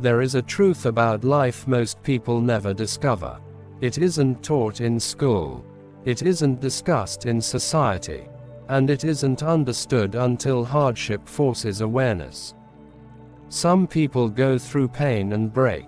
There is a truth about life most people never discover. It isn't taught in school. It isn't discussed in society. And it isn't understood until hardship forces awareness. Some people go through pain and break.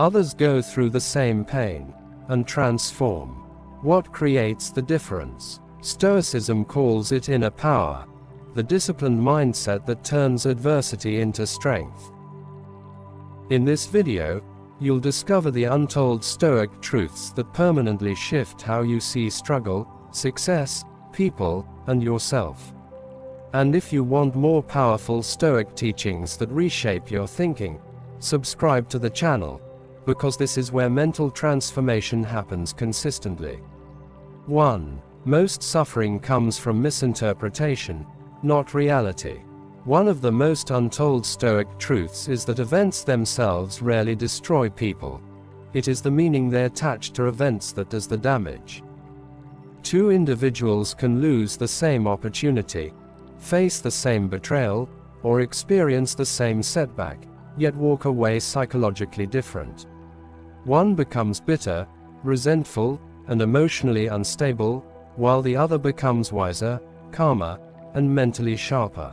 Others go through the same pain and transform. What creates the difference? Stoicism calls it inner power, the disciplined mindset that turns adversity into strength. In this video, you'll discover the untold Stoic truths that permanently shift how you see struggle, success, people, and yourself. And if you want more powerful Stoic teachings that reshape your thinking, subscribe to the channel, because this is where mental transformation happens consistently. 1. Most suffering comes from misinterpretation, not reality. One of the most untold Stoic truths is that events themselves rarely destroy people. It is the meaning they attach to events that does the damage. Two individuals can lose the same opportunity, face the same betrayal, or experience the same setback, yet walk away psychologically different. One becomes bitter, resentful, and emotionally unstable, while the other becomes wiser, calmer, and mentally sharper.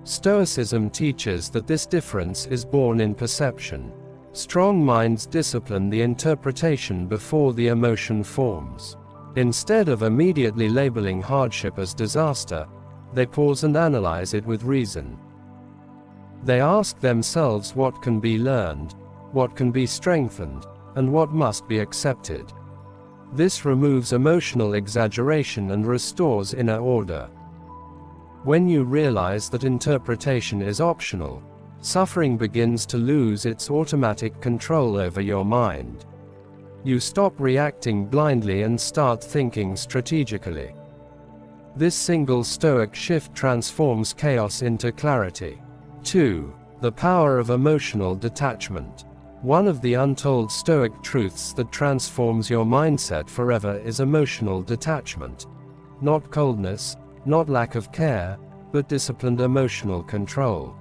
Stoicism teaches that this difference is born in perception. Strong minds discipline the interpretation before the emotion forms. Instead of immediately labeling hardship as disaster, they pause and analyze it with reason. They ask themselves what can be learned, what can be strengthened, and what must be accepted. This removes emotional exaggeration and restores inner order. When you realize that interpretation is optional, suffering begins to lose its automatic control over your mind. You stop reacting blindly and start thinking strategically. This single Stoic shift transforms chaos into clarity. 2. The power of emotional detachment. One of the untold Stoic truths that transforms your mindset forever is emotional detachment. Not coldness, not lack of care, but disciplined emotional control.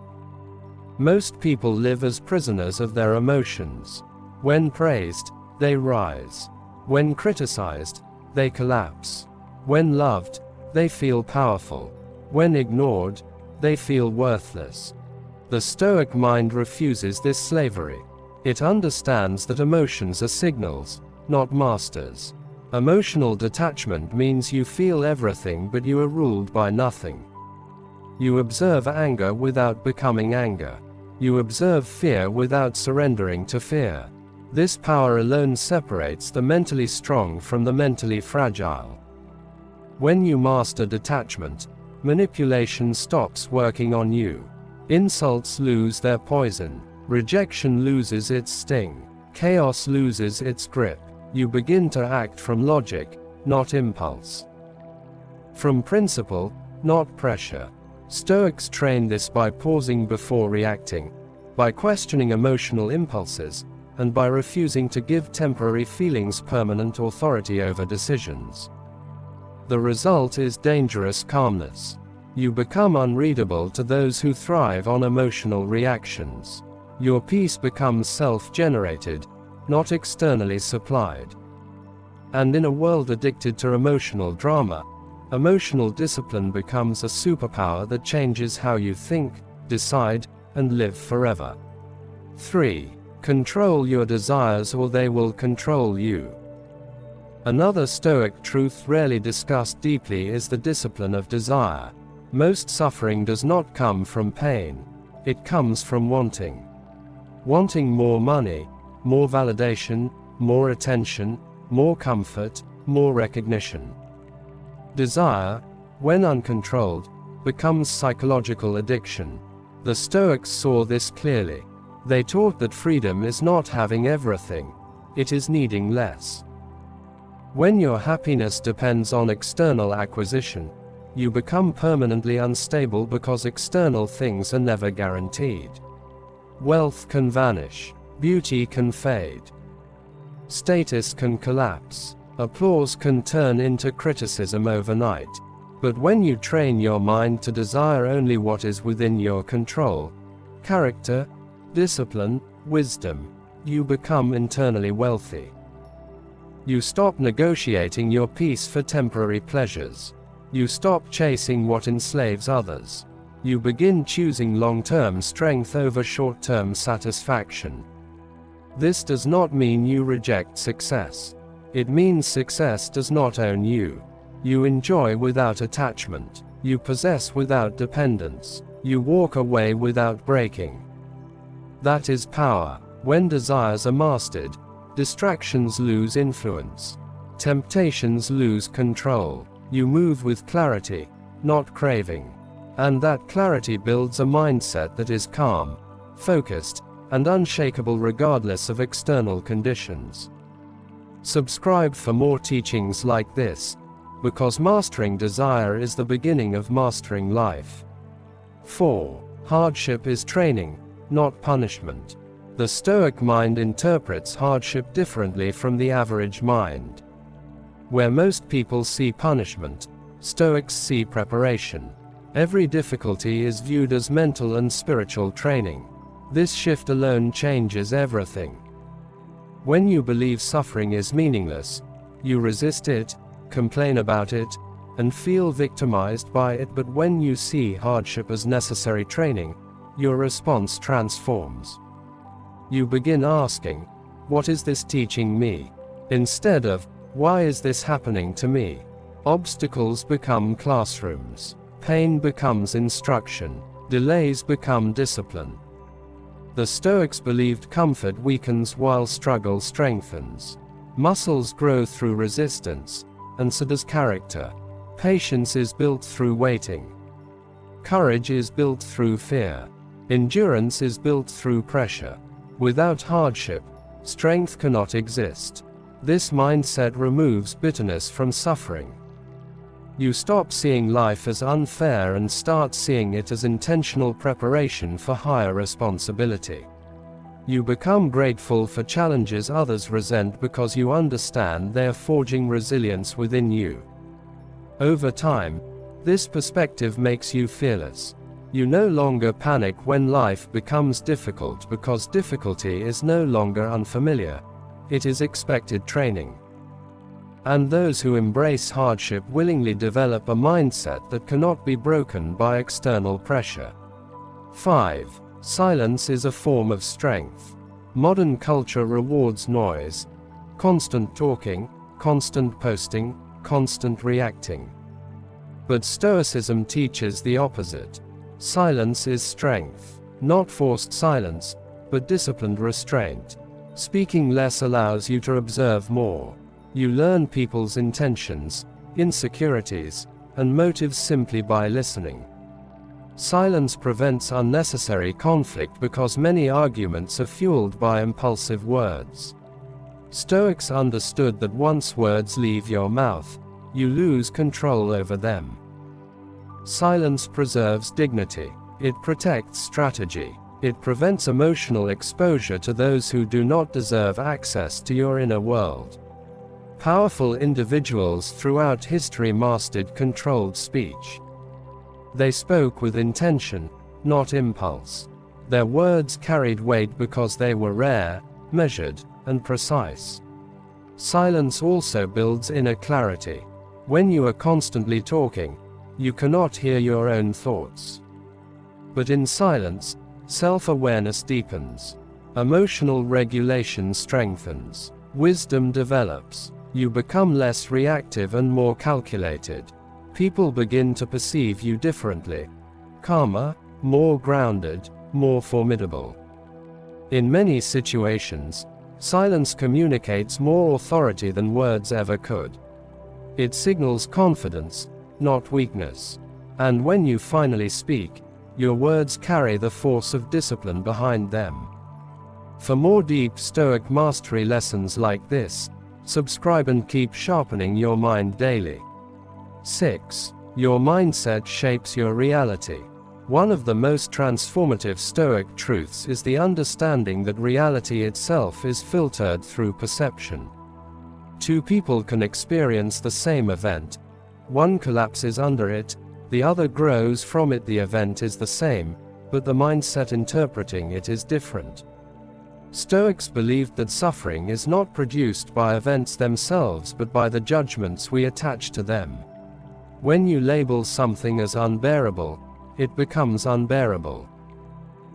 Most people live as prisoners of their emotions. When praised, they rise. When criticized, they collapse. When loved, they feel powerful. When ignored, they feel worthless. The Stoic mind refuses this slavery. It understands that emotions are signals, not masters. Emotional detachment means you feel everything but you are ruled by nothing. You observe anger without becoming anger. You observe fear without surrendering to fear. This power alone separates the mentally strong from the mentally fragile. When you master detachment, manipulation stops working on you. Insults lose their poison. Rejection loses its sting. Chaos loses its grip. You begin to act from logic, not impulse. From principle, not pressure. Stoics train this by pausing before reacting, by questioning emotional impulses, and by refusing to give temporary feelings permanent authority over decisions. The result is dangerous calmness. You become unreadable to those who thrive on emotional reactions. Your peace becomes self-generated, not externally supplied. And in a world addicted to emotional drama, emotional discipline becomes a superpower that changes how you think, decide, and live forever. 3. Control your desires or they will control you. Another Stoic truth rarely discussed deeply is the discipline of desire. Most suffering does not come from pain. It comes from wanting. Wanting more money, more validation, more attention, more comfort, more recognition. Desire, when uncontrolled, becomes psychological addiction. The Stoics saw this clearly. They taught that freedom is not having everything, it is needing less. When your happiness depends on external acquisition, you become permanently unstable because external things are never guaranteed. Wealth can vanish, beauty can fade, status can collapse, applause can turn into criticism overnight. But when you train your mind to desire only what is within your control, character, discipline, wisdom. You become internally wealthy. You stop negotiating your peace for temporary pleasures. You stop chasing what enslaves others. You begin choosing long-term strength over short-term satisfaction. This does not mean you reject success. It means success does not own you. You enjoy without attachment. You possess without dependence. You walk away without breaking. That is power. When desires are mastered, distractions lose influence. Temptations lose control. You move with clarity, not craving. And that clarity builds a mindset that is calm, focused, and unshakable regardless of external conditions. Subscribe for more teachings like this, because mastering desire is the beginning of mastering life. 4. Hardship is training, not punishment. The Stoic mind interprets hardship differently from the average mind. Where most people see punishment, Stoics see preparation. Every difficulty is viewed as mental and spiritual training. This shift alone changes everything. When you believe suffering is meaningless, you resist it, complain about it, and feel victimized by it. But when you see hardship as necessary training, your response transforms. You begin asking, "What is this teaching me?" instead of, "Why is this happening to me?" Obstacles become classrooms. Pain becomes instruction. Delays become discipline. The Stoics believed comfort weakens while struggle strengthens. Muscles grow through resistance, and so does character. Patience is built through waiting. Courage is built through fear. Endurance is built through pressure. Without hardship, strength cannot exist. This mindset removes bitterness from suffering. You stop seeing life as unfair and start seeing it as intentional preparation for higher responsibility. You become grateful for challenges others resent because you understand they are forging resilience within you. Over time, this perspective makes you fearless. You no longer panic when life becomes difficult because difficulty is no longer unfamiliar. It is expected training. And those who embrace hardship willingly develop a mindset that cannot be broken by external pressure. 5. Silence is a form of strength. Modern culture rewards noise, constant talking, constant posting, constant reacting. But Stoicism teaches the opposite. Silence is strength. Not forced silence, but disciplined restraint. Speaking less allows you to observe more. You learn people's intentions, insecurities, and motives simply by listening. Silence prevents unnecessary conflict because many arguments are fueled by impulsive words. Stoics understood that once words leave your mouth, you lose control over them. Silence preserves dignity. It protects strategy. It prevents emotional exposure to those who do not deserve access to your inner world. Powerful individuals throughout history mastered controlled speech. They spoke with intention, not impulse. Their words carried weight because they were rare, measured, and precise. Silence also builds inner clarity. When you are constantly talking, you cannot hear your own thoughts. But in silence, self-awareness deepens. Emotional regulation strengthens. Wisdom develops. You become less reactive and more calculated. People begin to perceive you differently. Calmer, more grounded, more formidable. In many situations, silence communicates more authority than words ever could. It signals confidence, not weakness. And when you finally speak, your words carry the force of discipline behind them. For more deep Stoic mastery lessons like this, subscribe and keep sharpening your mind daily. 6. Your mindset shapes your reality. One of the most transformative Stoic truths is the understanding that reality itself is filtered through perception. Two people can experience the same event. One collapses under it, the other grows from it. The event is the same, but the mindset interpreting it is different. Stoics believed that suffering is not produced by events themselves but by the judgments we attach to them. When you label something as unbearable, it becomes unbearable.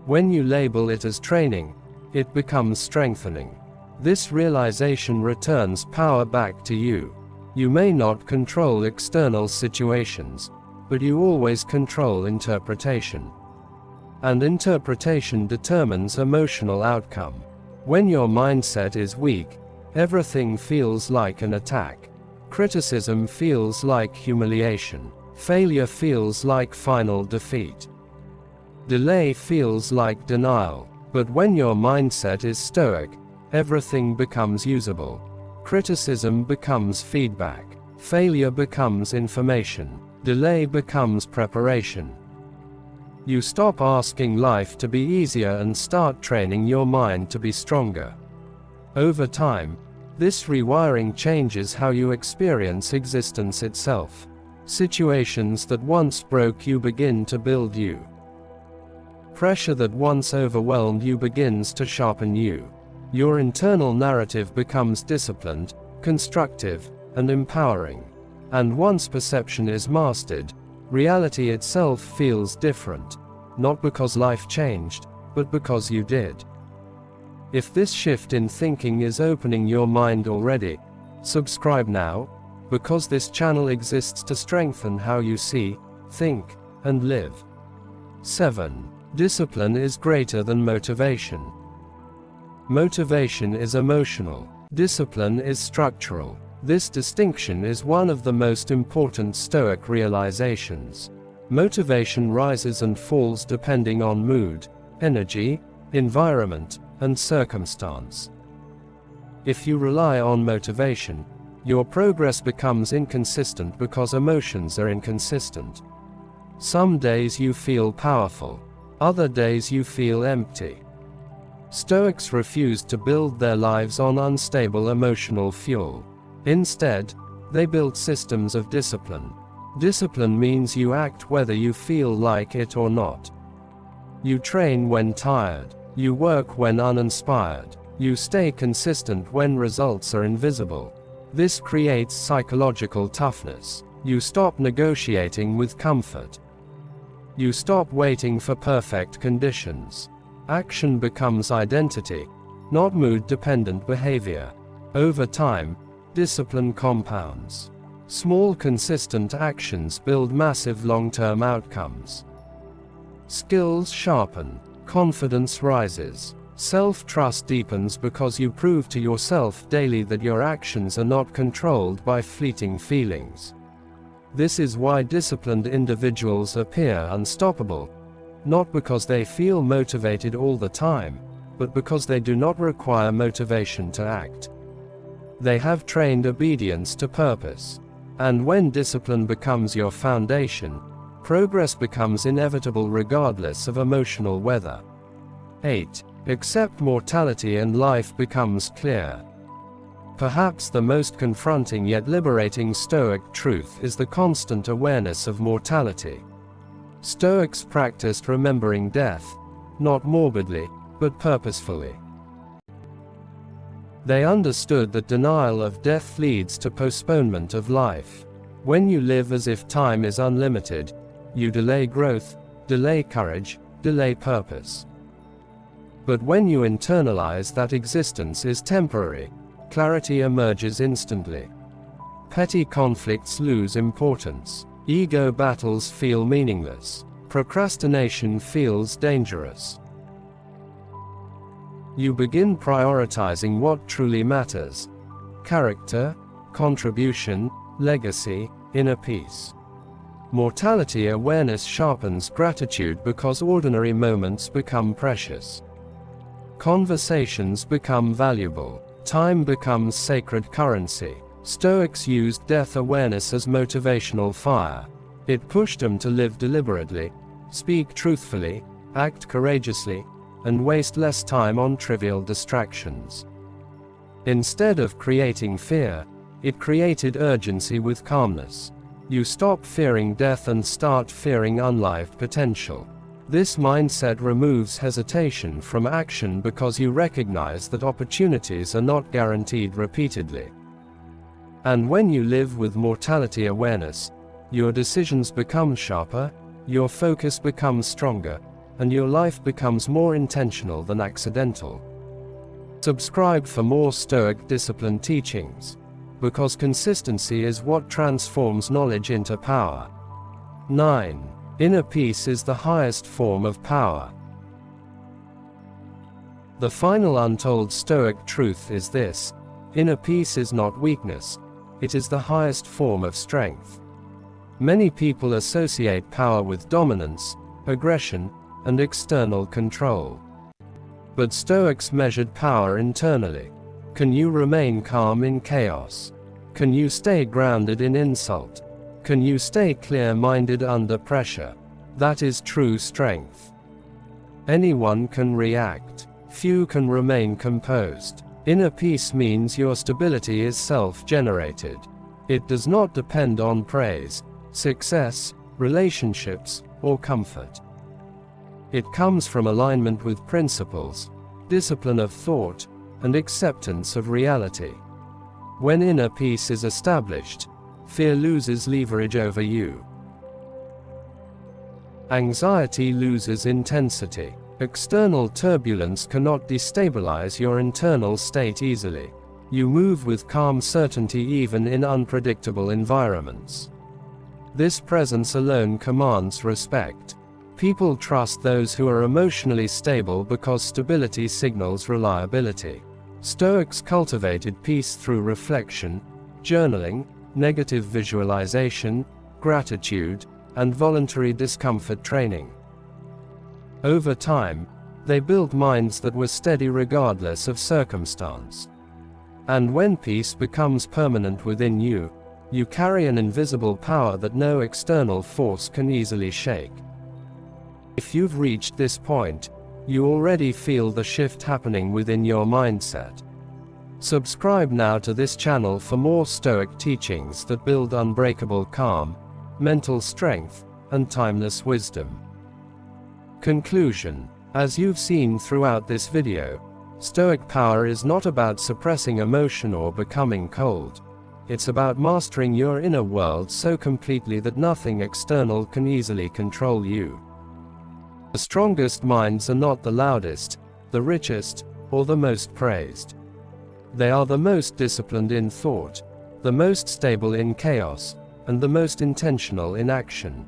When you label it as training, it becomes strengthening. This realization returns power back to you. You may not control external situations, but you always control interpretation. And interpretation determines emotional outcome. When your mindset is weak, everything feels like an attack. Criticism feels like humiliation. Failure feels like final defeat. Delay feels like denial. But when your mindset is stoic, everything becomes usable. Criticism becomes feedback. Failure becomes information. Delay becomes preparation. You stop asking life to be easier and start training your mind to be stronger. Over time, this rewiring changes how you experience existence itself. Situations that once broke you begin to build you. Pressure that once overwhelmed you begins to sharpen you. Your internal narrative becomes disciplined, constructive, and empowering. And once perception is mastered, reality itself feels different, not because life changed, but because you did. If this shift in thinking is opening your mind already, subscribe now, because this channel exists to strengthen how you see, think, and live. 7. Discipline is greater than motivation. Motivation is emotional. Discipline is structural. This distinction is one of the most important Stoic realizations. Motivation rises and falls depending on mood, energy, environment, and circumstance. If you rely on motivation, your progress becomes inconsistent because emotions are inconsistent. Some days you feel powerful, other days you feel empty. Stoics refused to build their lives on unstable emotional fuel. Instead, they built systems of discipline. Discipline means you act whether you feel like it or not. You train when tired. You work when uninspired. You stay consistent when results are invisible. This creates psychological toughness. You stop negotiating with comfort. You stop waiting for perfect conditions. Action becomes identity, not mood-dependent behavior. Over time, discipline compounds. Small consistent actions build massive long-term outcomes. Skills sharpen. Confidence rises. Self-trust deepens because you prove to yourself daily that your actions are not controlled by fleeting feelings. This is why disciplined individuals appear unstoppable, not because they feel motivated all the time, but because they do not require motivation to act. They have trained obedience to purpose. And when discipline becomes your foundation, progress becomes inevitable regardless of emotional weather. 8. Accept mortality and life becomes clear. Perhaps the most confronting yet liberating Stoic truth is the constant awareness of mortality. Stoics practiced remembering death, not morbidly, but purposefully. They understood that denial of death leads to postponement of life. When you live as if time is unlimited, you delay growth, delay courage, delay purpose. But when you internalize that existence is temporary, clarity emerges instantly. Petty conflicts lose importance. Ego battles feel meaningless. Procrastination feels dangerous. You begin prioritizing what truly matters: character, contribution, legacy, inner peace. Mortality awareness sharpens gratitude because ordinary moments become precious. Conversations become valuable. Time becomes sacred currency. Stoics used death awareness as motivational fire. It pushed them to live deliberately, speak truthfully, act courageously, and waste less time on trivial distractions. Instead of creating fear, it created urgency with calmness. You stop fearing death and start fearing unlived potential. This mindset removes hesitation from action because you recognize that opportunities are not guaranteed repeatedly. And when you live with mortality awareness, your decisions become sharper, your focus becomes stronger, and your life becomes more intentional than accidental. Subscribe for more Stoic discipline teachings, because consistency is what transforms knowledge into power. 9. Inner peace is the highest form of power. The final untold Stoic truth is this: inner peace is not weakness, it is the highest form of strength. Many people associate power with dominance, aggression, and external control. But Stoics measured power internally. Can you remain calm in chaos? Can you stay grounded in insult? Can you stay clear-minded under pressure? That is true strength. Anyone can react. Few can remain composed. Inner peace means your stability is self-generated. It does not depend on praise, success, relationships, or comfort. It comes from alignment with principles, discipline of thought, and acceptance of reality. When inner peace is established, fear loses leverage over you. Anxiety loses intensity. External turbulence cannot destabilize your internal state easily. You move with calm certainty even in unpredictable environments. This presence alone commands respect. People trust those who are emotionally stable because stability signals reliability. Stoics cultivated peace through reflection, journaling, negative visualization, gratitude, and voluntary discomfort training. Over time, they built minds that were steady regardless of circumstance. And when peace becomes permanent within you, you carry an invisible power that no external force can easily shake. If you've reached this point, you already feel the shift happening within your mindset. Subscribe now to this channel for more Stoic teachings that build unbreakable calm, mental strength, and timeless wisdom. Conclusion: as you've seen throughout this video, Stoic power is not about suppressing emotion or becoming cold. It's about mastering your inner world so completely that nothing external can easily control you. The strongest minds are not the loudest, the richest, or the most praised. They are the most disciplined in thought, the most stable in chaos, and the most intentional in action.